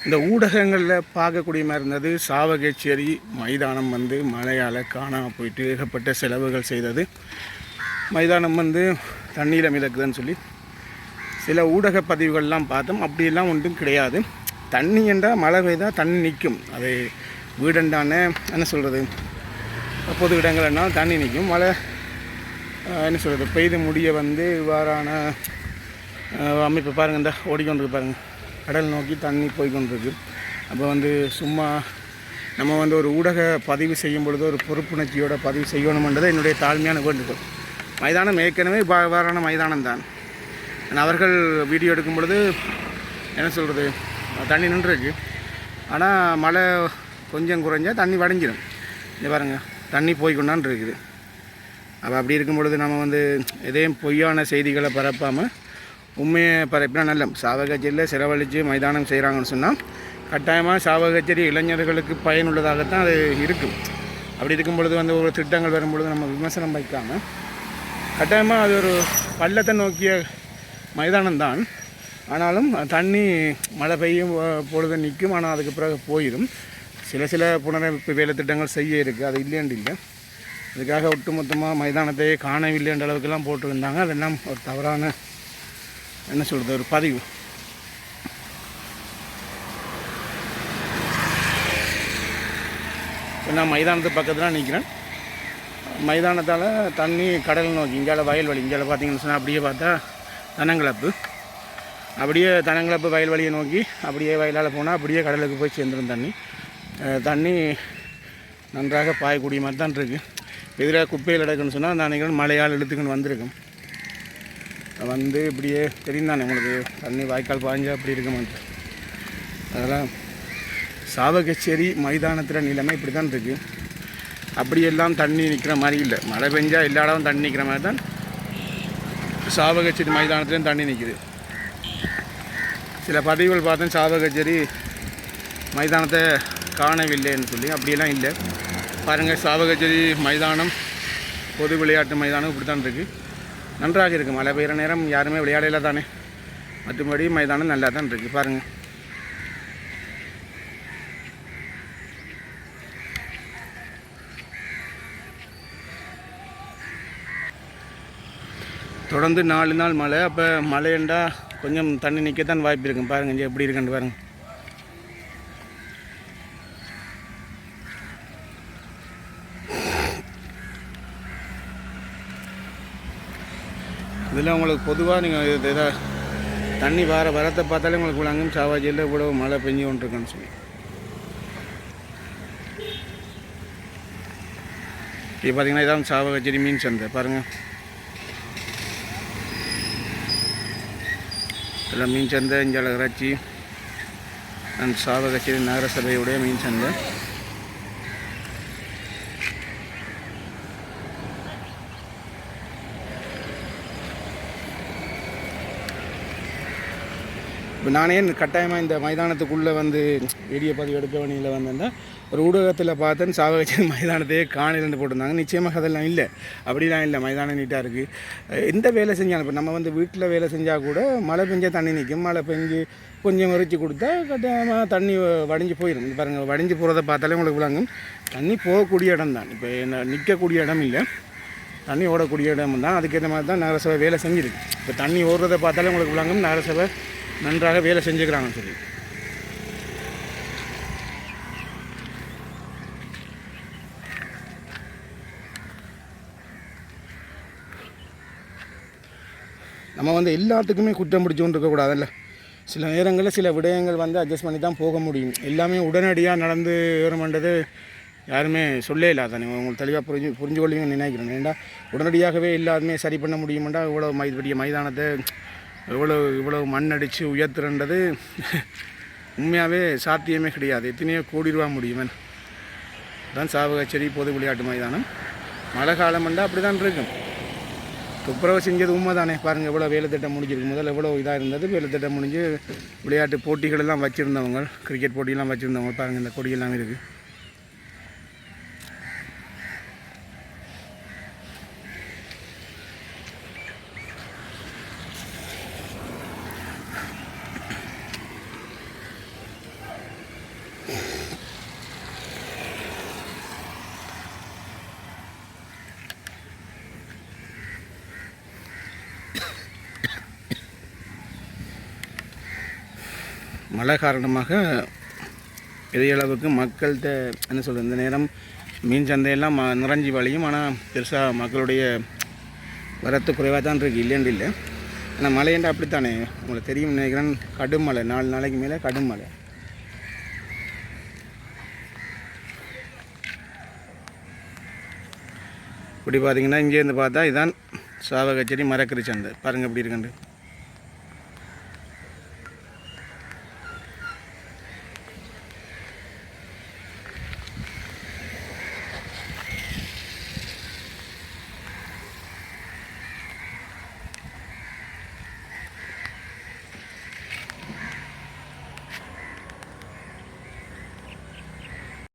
இந்த ஊடகங்களில் பார்க்கக்கூடிய மாதிரி இருந்தது சாவகச்சேரி மைதானம் வந்து மழையால் காணாமல் போயிட்டு ஏகப்பட்ட செலவுகள் செய்தது. மைதானம் வந்து தண்ணியில் மிதக்குதுன்னு சொல்லி சில ஊடக பதிவுகள்லாம் பார்த்தோம். அப்படியெல்லாம் ஒன்றும் கிடையாது. தண்ணி என்றால் மழை பெய்தால் தண்ணி நிற்கும். அது வீடண்டான என்ன சொல்கிறது, பொது இடங்கள்னா தண்ணி நிற்கும். மழை என்ன சொல்கிறது பெய்து முடிய வந்து இவ்வாறான அமைப்பு பாருங்கள், இந்த ஓடிக்கொண்டிருக்கு பாருங்கள், கடல் நோக்கி தண்ணி போய்கொண்டிருக்கு. அப்போ வந்து சும்மா நம்ம வந்து ஒரு ஊடக பதிவு செய்யும் பொழுது ஒரு பொறுப்புணர்ச்சியோட பதிவு செய்யணுமென்றது என்னுடைய தாழ்மையான வேண்டுகோள். மைதானம் ஏற்கனவே இவ்வாறான மைதானம் தான். அவர்கள் வீடியோ எடுக்கும் பொழுது என்ன சொல்கிறது தண்ணி நின்றுருக்கு. ஆனால் மழை கொஞ்சம் குறைஞ்சால் தண்ணி வடிஞ்சிடும். இங்கே பாருங்கள், தண்ணி போய்கொண்டான் இருக்குது. அப்போ அப்படி இருக்கும் பொழுது நம்ம வந்து எதையும் பொய்யான செய்திகளை பரப்பாமல் உண்மையை பரப்பினா நல்ல. சாவகச்சேரியில் செலவழித்து மைதானம் செய்கிறாங்கன்னு சொன்னால் கட்டாயமாக சாவகச்சேரி இளைஞர்களுக்கு பயனுள்ளதாகத்தான் அது இருக்கும். அப்படி இருக்கும் பொழுது வந்து ஒரு திட்டங்கள் வரும்பொழுது நம்ம விமர்சனம் வைக்காமல் கட்டாயமாக அது ஒரு பள்ளத்தை நோக்கிய மைதானம் தான். ஆனாலும் தண்ணி மழை பெய்யும் பொழுது நிற்கும். ஆனால் அதுக்கு பிறகு போயிடும். சில புனரமைப்பு வேலை திட்டங்கள் செய்ய இருக்குது, அது இல்லைன்னு இல்லை. அதுக்காக ஒட்டுமொத்தமாக மைதானத்தை காணவில்லைன்ற அளவுக்கெல்லாம் போட்டுருந்தாங்க. அதெல்லாம் ஒரு தவறான என்ன சொல்கிறது ஒரு பதிவு. நான் மைதானத்து பக்கத்தில் நிற்கிறேன். மைதானத்தால் தண்ணி கடல் நோக்கி இங்கால வயல்வெளி, இங்கால பார்த்தீங்கன்னு சொன்னால் அப்படியே பார்த்தா தனங்கிழப்பு, அப்படியே தனங்கிழப்பு வயல்வெளியை நோக்கி அப்படியே வயலால் போனால் அப்படியே கடலுக்கு போய் சேர்ந்துடும். தண்ணி நன்றாக பாயக்கூடிய மாதிரி தான் இருக்குது. எதிராக குப்பையில் எடுக்குன்னு சொன்னால் அந்த அன்றைக்கி மழையால் இழுத்துக்குன்னு வந்திருக்கும். வந்து இப்படியே தெரியும் தானே உங்களுக்கு, தண்ணி வாய்க்கால் பாய்ஞ்சால் அப்படி இருக்குமான்ட்டு. அதெல்லாம் சாவகச்சேரி மைதானத்தில் நிலைமை இப்படி தான் இருக்குது. அப்படியெல்லாம் தண்ணி நிற்கிற மாதிரி இல்லை. மழை பெஞ்சால் எல்லா இடமும் தண்ணி நிற்கிற மாதிரி தான் சாவகச்சேரி மைதானத்துலேயும் தண்ணி நிற்கிது. சில பதிவுகள் பார்த்தேன் சாவகச்சேரி மைதானத்தை காணவில்லைன்னு சொல்லி. அப்படியெல்லாம் இல்லை. பாருங்கள், சாவகச்சேரி மைதானம் பொது விளையாட்டு மைதானம் இப்படி தான் இருக்குது. நன்றாக இருக்குது. மழை பெய்கிற நேரம் யாருமே விளையாடல தானே. மற்றபடி மைதானம் நல்லா தான் இருக்குது. பாருங்கள், தொடர்ந்து 4 நாள் மழை. அப்போ மழைண்டா கொஞ்சம் தண்ணி நிற்கத்தான் வாய்ப்பு இருக்கும். பாருங்கள் இங்கே எப்படி இருக்குன்னு பாருங்கள். இதில் உங்களுக்கு பொதுவாக நீங்கள் இதை தண்ணி வரத்தை பார்த்தாலே உங்களுக்கு விளங்கும் சாவகச்சேரியில் இவ்வளோ மழை பெஞ்சு கொண்டிருக்குன்னு சொல்லி. இப்போ பார்த்தீங்கன்னா இதான் சாவகச்சேரி மீன் சந்தை. பாருங்கள், இதில் மீன் சந்தை, இங்கே இறைச்சி, அண்ட் சாவகச்சேரி நகரசபையுடைய மீன் சந்தை. இப்போ நானே கட்டாயமாக இந்த மைதானத்துக்குள்ளே வந்து வீடியோ பதிவு எடுக்க வேண்டியில் வந்திருந்தால் ஒரு ஊடகத்தில் பார்த்தேன் சாவகச்சேரி மைதானத்தையே காணிலேருந்து போட்டிருந்தாங்க. நிச்சயமாக அதெல்லாம் இல்லை, அப்படிலாம் இல்லை. மைதானம் நீட்டாக இருக்குது. எந்த வேலை செஞ்சாலும் இப்போ நம்ம வந்து வீட்டில் வேலை செஞ்சால் கூட மழை பெஞ்சால் தண்ணி நிற்கும். மழை பெஞ்சு கொஞ்சம் மறித்து கொடுத்தா கட்டாயமாக தண்ணி வடிஞ்சு போயிடும். பாருங்கள், வடிஞ்சு போகிறத பார்த்தாலே உங்களுக்கு விளங்கும் தண்ணி போகக்கூடிய இடம் தான். இப்போ என்ன நிற்கக்கூடிய இடம் இல்லை, தண்ணி ஓடக்கூடிய இடம் தான். அதுக்கேற்ற மாதிரி தான் நகரசபை வேலை செஞ்சுருக்கு. இப்போ தண்ணி ஓடுறதை பார்த்தாலே உங்களுக்கு விளங்கும் நகரசபை நன்றாக வேலை செஞ்சுக்கிறாங்கன்னு சொல்லி. நம்ம வந்து எல்லாத்துக்குமே குற்றம் பிடிச்சோன்னு இருக்கக்கூடாதுல்ல. சில நேரங்களில் சில விடயங்கள் வந்து அட்ஜஸ்ட் பண்ணி தான் போக முடியும். எல்லாமே உடனடியாக நடந்து வருமென்றது யாருமே சொல்லே இல்லை. தானே உங்களுக்கு தெளிவாக புரிஞ்சு கொள்ளுங்கன்னு நினைக்கிறேன். ஏன்டா உடனடியாகவே எல்லாருமே சரி பண்ண முடியுமெண்டா இவ்வளோ பெரிய மைதானத்தை இவ்வளவு மண் அடித்து உயர்த்துறன்றது உண்மையாகவே சாத்தியமே கிடையாது. எத்தனையோ கோடி ரூபா முடியுமே. தான் சாவகச்சேரி பொது விளையாட்டு மைதானம். மழை காலம்ண்டா அப்படி தான் இருக்கும். துப்புரவு செஞ்சது உண்மை தானே. பாருங்கள், எவ்வளோ வேலை திட்டம் முடிஞ்சிருக்கு. முதல்ல எவ்வளோ இதாக இருந்தது. வேலை திட்டம் முடிஞ்சு விளையாட்டு போட்டிகளெல்லாம் வச்சுருந்தவங்க, கிரிக்கெட் போட்டியெல்லாம் வச்சுருந்தவங்க. பாருங்கள், இந்த கொடியெல்லாம் இருக்குது. மழை காரணமாக பெரிய அளவுக்கு மக்கள்கிட்ட என்ன சொல்கிறது, இந்த நேரம் மீன் சந்தையெல்லாம் நிறைஞ்சி வழியும். ஆனால் பெருசாக மக்களுடைய வரத்து குறைவாக தான் இருக்குது, இல்லைன்னு இல்லை. ஆனால் மழைண்டா அப்படித்தானே, உங்களுக்கு தெரியும் நினைக்கிறேன். கடும் மழை, 4 நாளைக்கு மேலே கடும் மழை. இப்படி பார்த்தீங்கன்னா இங்கேருந்து பார்த்தா இதுதான் சாவகச்சேரி மரக்கறி சந்தை. பாருங்கள் எப்படி இருக்குண்டு.